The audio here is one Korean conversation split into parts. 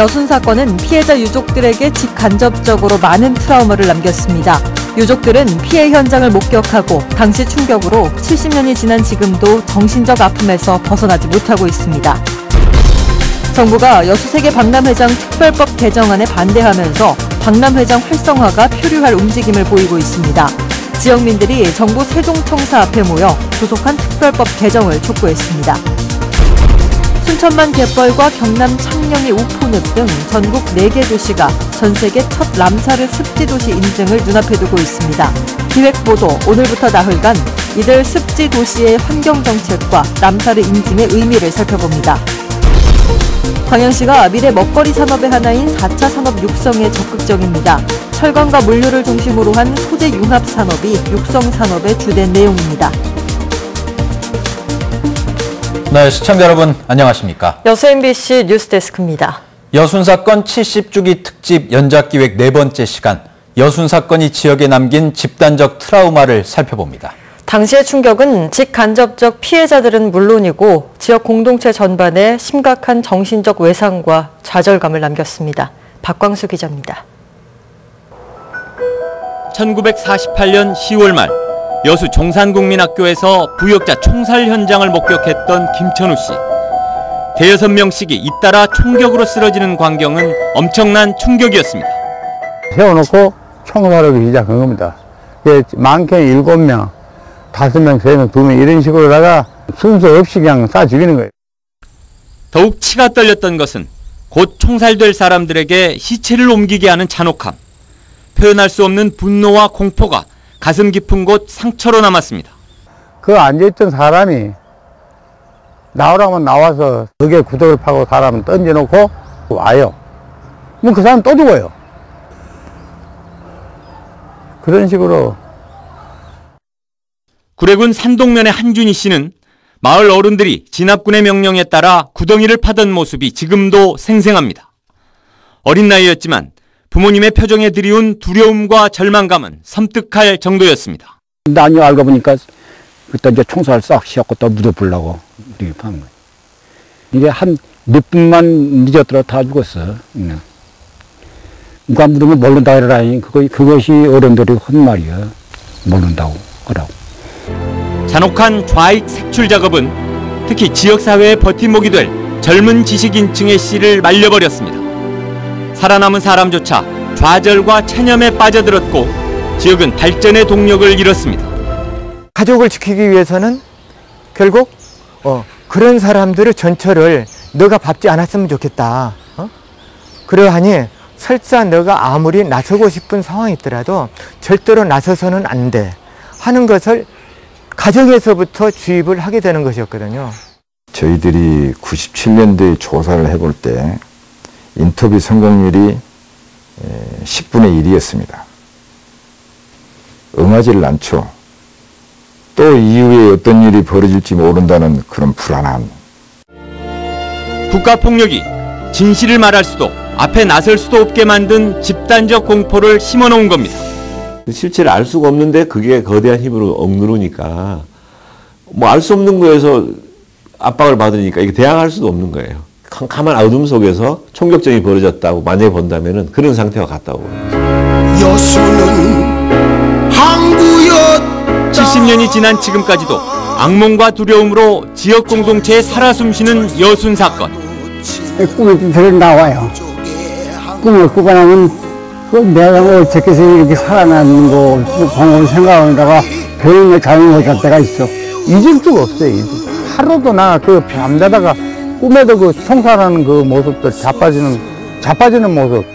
여순 사건은 피해자 유족들에게 직간접적으로 많은 트라우마를 남겼습니다. 유족들은 피해 현장을 목격하고 당시 충격으로 70년이 지난 지금도 정신적 아픔에서 벗어나지 못하고 있습니다. 정부가 여수세계 박람회장 특별법 개정안에 반대하면서 박람회장 활성화가 표류할 움직임을 보이고 있습니다. 지역민들이 정부 세종청사 앞에 모여 조속한 특별법 개정을 촉구했습니다. 순천만 갯벌과 경남 창녕의 우포늪 등 전국 4개 도시가 전 세계 첫 람사르 습지도시 인증을 눈앞에 두고 있습니다. 기획보도 오늘부터 나흘간 이들 습지도시의 환경정책과 람사르 인증의 의미를 살펴봅니다. 광양시가 미래 먹거리 산업의 하나인 4차 산업 육성에 적극적입니다. 철강과 물류를 중심으로 한 소재 융합 산업이 육성 산업의 주된 내용입니다. 네, 시청자 여러분 안녕하십니까? 여수 MBC 뉴스데스크입니다. 여순 사건 70주기 특집 연작기획 4번째 시간, 여순 사건이 지역에 남긴 집단적 트라우마를 살펴봅니다. 당시의 충격은 직간접적 피해자들은 물론이고 지역 공동체 전반에 심각한 정신적 외상과 좌절감을 남겼습니다. 박광수 기자입니다. 1948년 10월 말 여수 종산국민학교에서 부역자 총살 현장을 목격했던 김천우 씨. 대여섯 명씩이 잇따라 총격으로 쓰러지는 광경은 엄청난 충격이었습니다. 세워놓고 총살하기 시작한 겁니다. 많게는 7명, 5명, 3명, 2명 이런 식으로다가 순서 없이 그냥 쏴 죽이는 거예요. 더욱 치가 떨렸던 것은 곧 총살될 사람들에게 시체를 옮기게 하는 잔혹함. 표현할 수 없는 분노와 공포가 가슴 깊은 곳 상처로 남았습니다. 그 앉아있던 사람이 나오라면 나와서 벽에 구석을 파고 사람을 던져놓고 와요. 그럼 그 사람 또 죽어요. 그런 식으로. 구례군 산동면의 한준희 씨는 마을 어른들이 진압군의 명령에 따라 구덩이를 파던 모습이 지금도 생생합니다. 어린 나이였지만 부모님의 표정에 드리운 두려움과 절망감은 섬뜩할 정도였습니다. 나중에 알고 보니까 그때 이제 총살 싹 씌웠고 또 묻어보려고 이렇게 한 거예요. 이게 한 몇 분만 늦었더라 다 죽었어. 누가 묻으면 모른다 그러라니 그것이 어른들이 한 말이야. 모른다고 그러고. 잔혹한 좌익 색출 작업은 특히 지역사회의 버팀목이 될 젊은 지식인층의 씨를 말려버렸습니다. 살아남은 사람조차 좌절과 체념에 빠져들었고 지역은 발전의 동력을 잃었습니다. 가족을 지키기 위해서는 결국 그런 사람들의 전철을 너가 밟지 않았으면 좋겠다. 그러하니 설사 너가 아무리 나서고 싶은 상황이 있더라도 절대로 나서서는 안 돼 하는 것을 가정에서부터 주입을 하게 되는 것이었거든요. 저희들이 97년도에 조사를 해볼 때 인터뷰 성공률이 10분의 1이었습니다. 응하지를 않죠. 또 이후에 어떤 일이 벌어질지 모른다는 그런 불안함. 국가폭력이 진실을 말할 수도 앞에 나설 수도 없게 만든 집단적 공포를 심어놓은 겁니다. 실체를 알 수가 없는데 그게 거대한 힘으로 억누르니까 뭐 알 수 없는 거에서 압박을 받으니까 이게 대항할 수도 없는 거예요. 캄캄한 어둠 속에서 총격전이 벌어졌다고 만약에 본다면은 그런 상태와 같다고. 여수는 항구였다. 70년이 지난 지금까지도 악몽과 두려움으로 지역 공동체에 살아 숨쉬는 여순 사건. 꿈에 들어 나와요. 꿈을 꾸고 나면 내가 어떻게 해서 이렇게 살아남는 거 방법을 생각하다가 병원에 잘못 갈 때가 있어. 잊을 수가 없어요. 하루도 나 그 밤자다가 꿈에도 그 총살하는 그 모습들, 자빠지는 모습,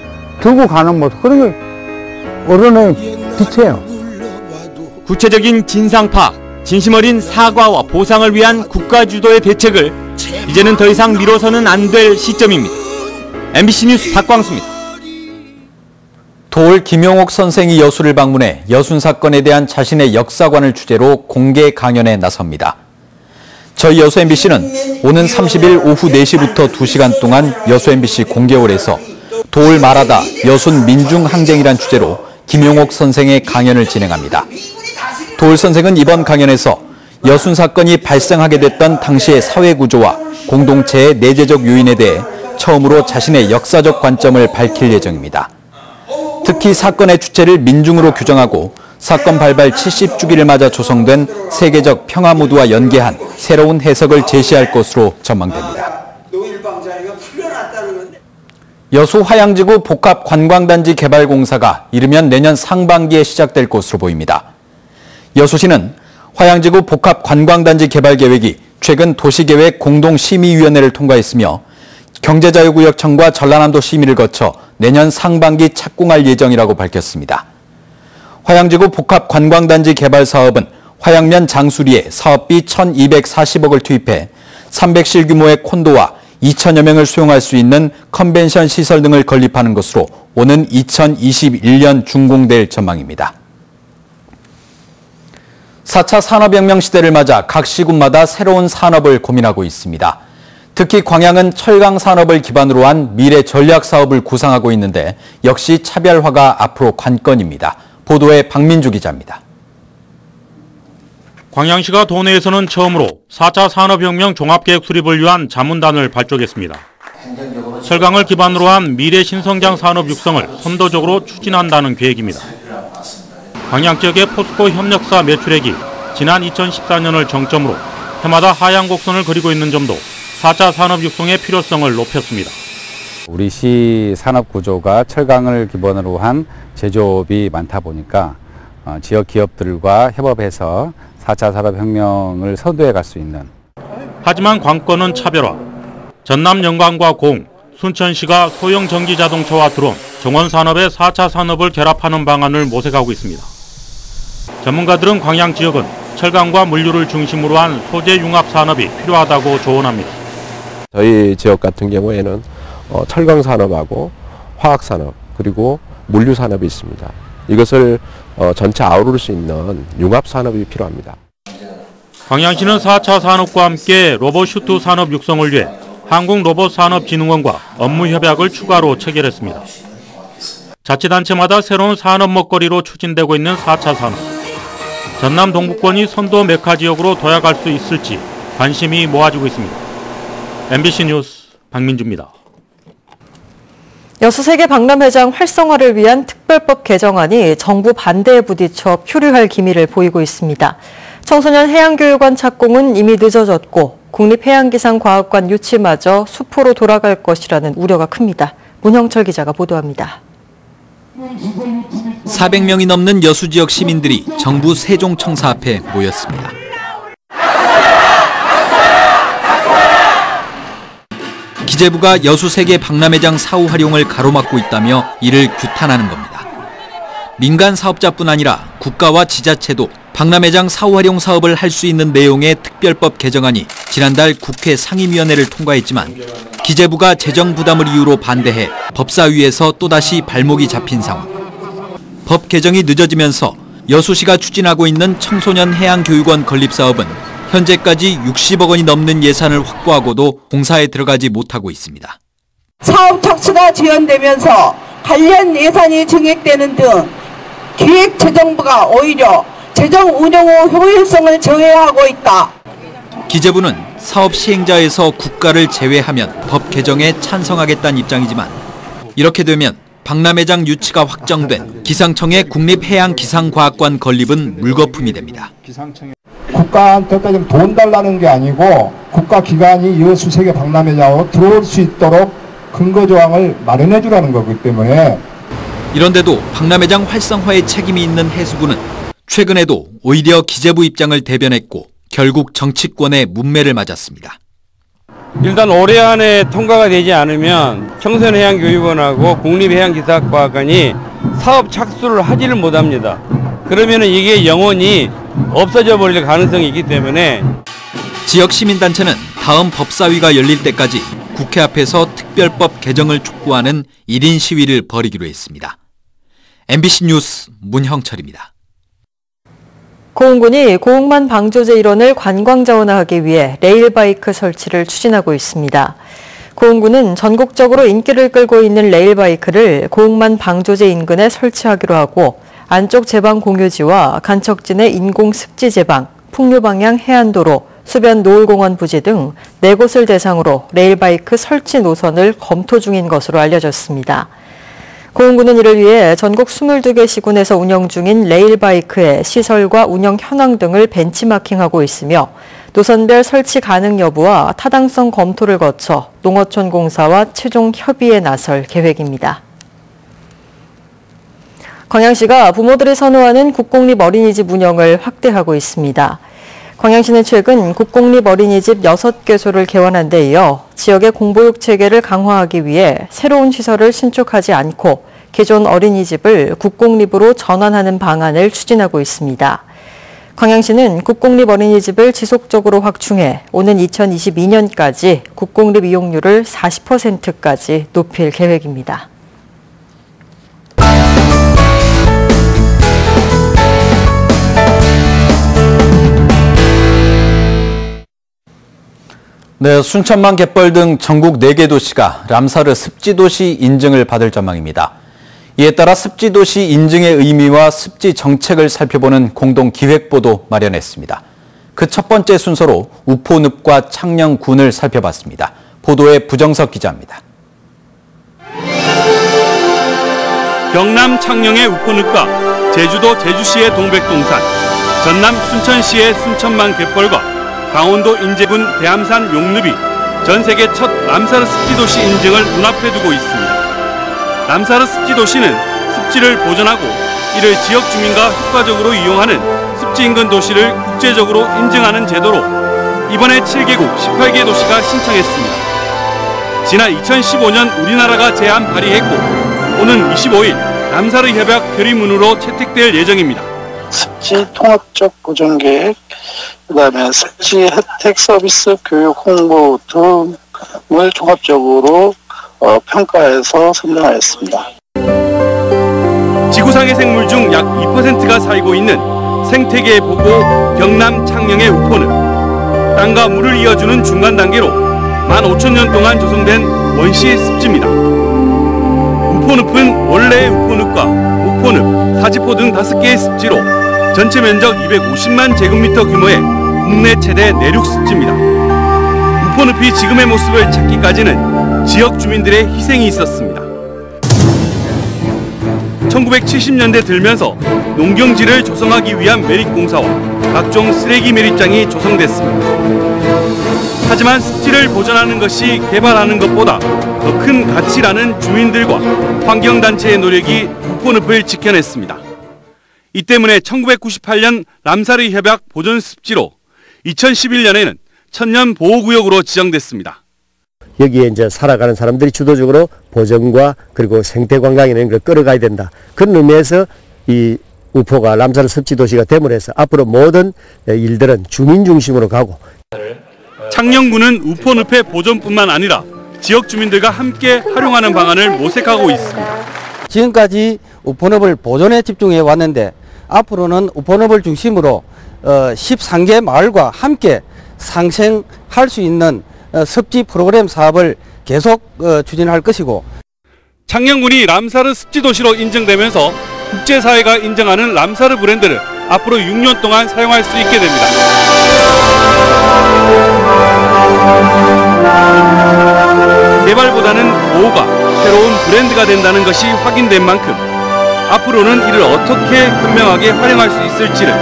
들고 가는 모습, 그런 게 어른의 빛이에요. 구체적인 진상 파악, 진심 어린 사과와 보상을 위한 국가 주도의 대책을 이제는 더 이상 미뤄서는 안 될 시점입니다. MBC 뉴스 박광수입니다. 도올 김용옥 선생이 여수를 방문해 여순 사건에 대한 자신의 역사관을 주제로 공개 강연에 나섭니다. 저희 여수 MBC는 오는 30일 오후 4시부터 2시간 동안 여수 MBC 공개홀에서 도올 말하다 여순 민중항쟁이란 주제로 김용옥 선생의 강연을 진행합니다. 도올 선생은 이번 강연에서 여순 사건이 발생하게 됐던 당시의 사회구조와 공동체의 내재적 요인에 대해 처음으로 자신의 역사적 관점을 밝힐 예정입니다. 특히 사건의 주체를 민중으로 규정하고 사건 발발 70주기를 맞아 조성된 세계적 평화 무드와 연계한 새로운 해석을 제시할 것으로 전망됩니다. 여수 화양지구 복합관광단지 개발 공사가 이르면 내년 상반기에 시작될 것으로 보입니다. 여수시는 화양지구 복합관광단지 개발 계획이 최근 도시계획 공동심의위원회를 통과했으며 경제자유구역청과 전라남도 심의를 거쳐 내년 상반기 착공할 예정이라고 밝혔습니다. 화양지구 복합관광단지 개발 사업은 화양면 장수리에 사업비 1,240억을 투입해 300실 규모의 콘도와 2천여 명을 수용할 수 있는 컨벤션 시설 등을 건립하는 것으로 오는 2021년 준공될 전망입니다. 4차 산업혁명 시대를 맞아 각 시군마다 새로운 산업을 고민하고 있습니다. 특히 광양은 철강 산업을 기반으로 한 미래 전략 사업을 구상하고 있는데 역시 차별화가 앞으로 관건입니다. 보도에 박민주 기자입니다. 광양시가 도내에서는 처음으로 4차 산업혁명 종합계획 수립을 위한 자문단을 발족했습니다. 철강을 기반으로 한 미래 신성장 산업 육성을 선도적으로 추진한다는 계획입니다. 광양 지역의 포스코 협력사 매출액이 지난 2014년을 정점으로 해마다 하향 곡선을 그리고 있는 점도 4차 산업 육성의 필요성을 높였습니다. 우리 시 산업 구조가 철강을 기본으로 한 제조업이 많다 보니까 지역 기업들과 협업해서 4차 산업혁명을 선도해 갈 수 있는. 하지만 관건은 차별화. 전남 영광과 고흥, 순천시가 소형 전기자동차와 드론, 정원산업의 4차 산업을 결합하는 방안을 모색하고 있습니다. 전문가들은 광양 지역은 철강과 물류를 중심으로 한 소재 융합 산업이 필요하다고 조언합니다. 저희 지역 같은 경우에는 철강 산업하고 화학 산업 그리고 물류 산업이 있습니다. 이것을 전체 아우를 수 있는 융합 산업이 필요합니다. 광양시는 4차 산업과 함께 로봇슈트 산업 육성을 위해 한국로봇산업진흥원과 업무 협약을 추가로 체결했습니다. 자치단체마다 새로운 산업 먹거리로 추진되고 있는 4차 산업. 전남 동북권이 선도 메카 지역으로 도약할 수 있을지 관심이 모아지고 있습니다. MBC 뉴스 박민주입니다. 여수 세계 박람회장 활성화를 위한 특별법 개정안이 정부 반대에 부딪혀 표류할 기미를 보이고 있습니다. 청소년 해양교육원 착공은 이미 늦어졌고 국립해양기상과학관 유치마저 수포로 돌아갈 것이라는 우려가 큽니다. 문형철 기자가 보도합니다. 400명이 넘는 여수 지역 시민들이 정부 세종청사 앞에 모였습니다. 기재부가 여수 세계 박람회장 사후 활용을 가로막고 있다며 이를 규탄하는 겁니다. 민간 사업자뿐 아니라 국가와 지자체도 박람회장 사후 활용 사업을 할 수 있는 내용의 특별법 개정안이 지난달 국회 상임위원회를 통과했지만 기재부가 재정 부담을 이유로 반대해 법사위에서 또다시 발목이 잡힌 상황. 법 개정이 늦어지면서 여수시가 추진하고 있는 청소년 해양교육원 건립 사업은 현재까지 60억 원이 넘는 예산을 확보하고도 공사에 들어가지 못하고 있습니다. 사업 착수가 지연되면서 관련 예산이 증액되는 등 기획재정부가 오히려 재정 운영 후 효율성을 저해하고 있다. 기재부는 사업 시행자에서 국가를 제외하면 법 개정에 찬성하겠다는 입장이지만 이렇게 되면 박람회장 유치가 확정된 기상청의 국립해양기상과학관 건립은 물거품이 됩니다. 국가한테까지 돈 달라는 게 아니고 국가기관이 여수 세계 박람회장으로 들어올 수 있도록 근거조항을 마련해 주라는 거기 때문에. 이런데도 박람회장 활성화에 책임이 있는 해수부는 최근에도 오히려 기재부 입장을 대변했고 결국 정치권의 문매를 맞았습니다. 일단 올해 안에 통과가 되지 않으면 청소년해양교육원하고 국립해양기상과학관이 사업 착수를 하지를 못합니다. 그러면 이게 영원히 없어져 버릴 가능성이 있기 때문에 지역 시민단체는 다음 법사위가 열릴 때까지 국회 앞에서 특별법 개정을 촉구하는 1인 시위를 벌이기로 했습니다. MBC 뉴스 문형철입니다. 고흥군이 고흥만 방조제 일원을 관광자원화하기 위해 레일바이크 설치를 추진하고 있습니다. 고흥군은 전국적으로 인기를 끌고 있는 레일바이크를 고흥만 방조제 인근에 설치하기로 하고 안쪽 제방 공유지와 간척진의 인공 습지 제방, 풍류방향 해안도로, 수변 노을공원 부지 등 4곳을 대상으로 레일바이크 설치 노선을 검토 중인 것으로 알려졌습니다. 고흥군은 이를 위해 전국 22개 시군에서 운영 중인 레일바이크의 시설과 운영 현황 등을 벤치마킹하고 있으며 노선별 설치 가능 여부와 타당성 검토를 거쳐 농어촌공사와 최종 협의에 나설 계획입니다. 광양시가 부모들이 선호하는 국공립 어린이집 운영을 확대하고 있습니다. 광양시는 최근 국공립 어린이집 6개소를 개원한 데 이어 지역의 공보육 체계를 강화하기 위해 새로운 시설을 신축하지 않고 기존 어린이집을 국공립으로 전환하는 방안을 추진하고 있습니다. 광양시는 국공립 어린이집을 지속적으로 확충해 오는 2022년까지 국공립 이용률을 40%까지 높일 계획입니다. 네, 순천만 갯벌 등 전국 4개 도시가 람사르 습지도시 인증을 받을 전망입니다. 이에 따라 습지도시 인증의 의미와 습지 정책을 살펴보는 공동기획보도 마련했습니다. 그 첫 번째 순서로 우포늪과 창녕군을 살펴봤습니다. 보도에 부정석 기자입니다. 경남 창녕의 우포늪과 제주도 제주시의 동백동산, 전남 순천시의 순천만 갯벌과 강원도 인제군 대암산 용늪이 전 세계 첫 람사르 습지도시 인증을 눈앞에 두고 있습니다. 람사르 습지도시는 습지를 보존하고 이를 지역 주민과 효과적으로 이용하는 습지 인근 도시를 국제적으로 인증하는 제도로 이번에 7개국 18개 도시가 신청했습니다. 지난 2015년 우리나라가 제안 발의했고 오는 25일 람사르 협약 결의문으로 채택될 예정입니다. 습지 통합적 보존 계획, 그다음에 습지 혜택 서비스 교육 홍보 등을 종합적으로 평가해서 선정하였습니다. 지구상의 생물 중 약 2%가 살고 있는 생태계의 보고 경남 창녕의 우포늪. 땅과 물을 이어주는 중간 단계로 15,000년 동안 조성된 원시 습지입니다. 우포늪은 원래의 우포늪과 우포늪, 사지포 등 5개의 습지로 전체 면적 250만 제곱미터 규모의 국내 최대 내륙 습지입니다. 우포늪이 지금의 모습을 찾기까지는 지역 주민들의 희생이 있었습니다. 1970년대 들면서 농경지를 조성하기 위한 매립공사와 각종 쓰레기 매립장이 조성됐습니다. 하지만 습지를 보존하는 것이 개발하는 것보다 더 큰 가치라는 주민들과 환경단체의 노력이 우포늪을 지켜냈습니다. 이 때문에 1998년 람사르 협약 보존 습지로 2011년에는 천년 보호구역으로 지정됐습니다. 여기에 이제 살아가는 사람들이 주도적으로 보존과 그리고 생태 관광 이런 걸 끌어가야 된다. 그런 의미에서 이 우포가 람사르 습지도시가 됨으로 해서 앞으로 모든 일들은 주민 중심으로 가고. 창녕군은 우포늪의 보존뿐만 아니라 지역 주민들과 함께 활용하는 방안을 모색하고 있습니다. 지금까지 우포늪을 보존에 집중해 왔는데 앞으로는 우포늪을 중심으로 13개 마을과 함께 상생할 수 있는 습지 프로그램 사업을 계속 추진할 것이고, 창녕군이 람사르 습지도시로 인정되면서 국제사회가 인정하는 람사르 브랜드를 앞으로 6년 동안 사용할 수 있게 됩니다. 개발보다는 보호가 새로운 브랜드가 된다는 것이 확인된 만큼 앞으로는 이를 어떻게 현명하게 활용할 수 있을지를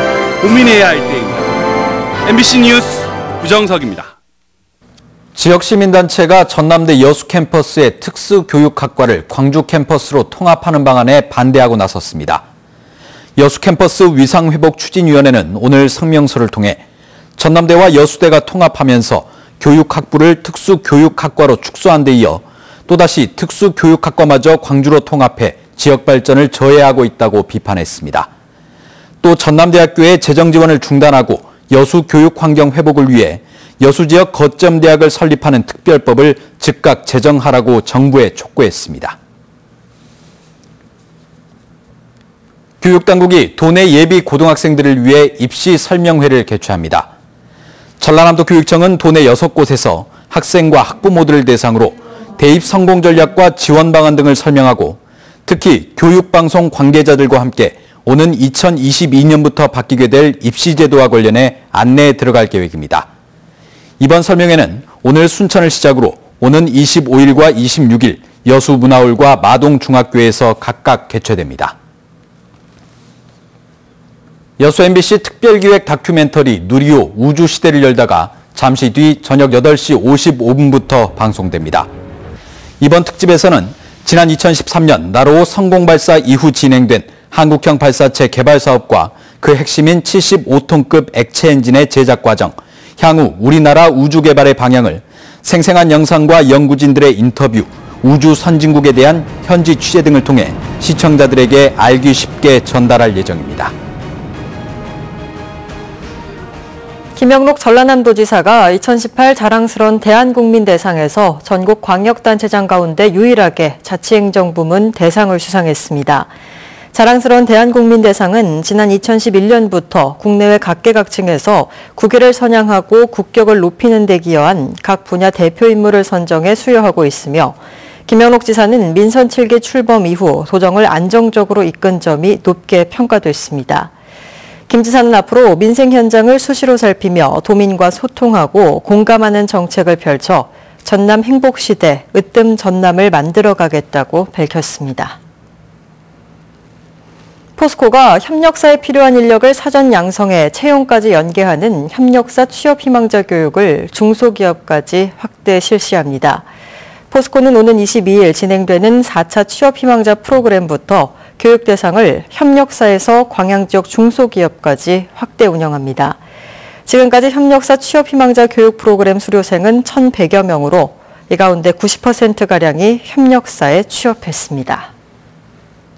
고민해야 할 때입니다. MBC 뉴스 부정석입니다. 지역 시민단체가 전남대 여수 캠퍼스의 특수교육학과를 광주 캠퍼스로 통합하는 방안에 반대하고 나섰습니다. 여수 캠퍼스 위상회복추진위원회는 오늘 성명서를 통해 전남대와 여수대가 통합하면서 교육학부를 특수교육학과로 축소한 데 이어 또다시 특수교육학과마저 광주로 통합해 지역 발전을 저해하고 있다고 비판했습니다. 또 전남대학교의 재정 지원을 중단하고 여수 교육 환경 회복을 위해 여수 지역 거점 대학을 설립하는 특별법을 즉각 제정하라고 정부에 촉구했습니다. 교육당국이 도내 예비 고등학생들을 위해 입시 설명회를 개최합니다. 전라남도 교육청은 도내 6곳에서 학생과 학부모들을 대상으로 대입 성공 전략과 지원 방안 등을 설명하고 특히 교육방송 관계자들과 함께 오는 2022년부터 바뀌게 될 입시제도와 관련해 안내에 들어갈 계획입니다. 이번 설명회는 오늘 순천을 시작으로 오는 25일과 26일 여수문화홀과 마동중학교에서 각각 개최됩니다. 여수 MBC 특별기획 다큐멘터리 누리호 우주시대를 열다가 잠시 뒤 저녁 8시 55분부터 방송됩니다. 이번 특집에서는 지난 2013년 나로호 성공발사 이후 진행된 한국형 발사체 개발 사업과 그 핵심인 75톤급 액체 엔진의 제작 과정, 향후 우리나라 우주 개발의 방향을 생생한 영상과 연구진들의 인터뷰, 우주 선진국에 대한 현지 취재 등을 통해 시청자들에게 알기 쉽게 전달할 예정입니다. 김영록 전라남도지사가 2018 자랑스러운 대한국민대상에서 전국 광역단체장 가운데 유일하게 자치행정부문 대상을 수상했습니다. 자랑스러운 대한국민대상은 지난 2011년부터 국내외 각계각층에서 국위를 선양하고 국격을 높이는 데 기여한 각 분야 대표 인물을 선정해 수여하고 있으며 김영록 지사는 민선 7기 출범 이후 도정을 안정적으로 이끈 점이 높게 평가됐습니다. 김 지사는 앞으로 민생 현장을 수시로 살피며 도민과 소통하고 공감하는 정책을 펼쳐 전남 행복시대, 으뜸 전남을 만들어가겠다고 밝혔습니다. 포스코가 협력사에 필요한 인력을 사전 양성해 채용까지 연계하는 협력사 취업 희망자 교육을 중소기업까지 확대 실시합니다. 포스코는 오는 22일 진행되는 4차 취업 희망자 프로그램부터 교육 대상을 협력사에서 광양 지역 중소기업까지 확대 운영합니다. 지금까지 협력사 취업 희망자 교육 프로그램 수료생은 1,100여 명으로 이 가운데 90%가량이 협력사에 취업했습니다.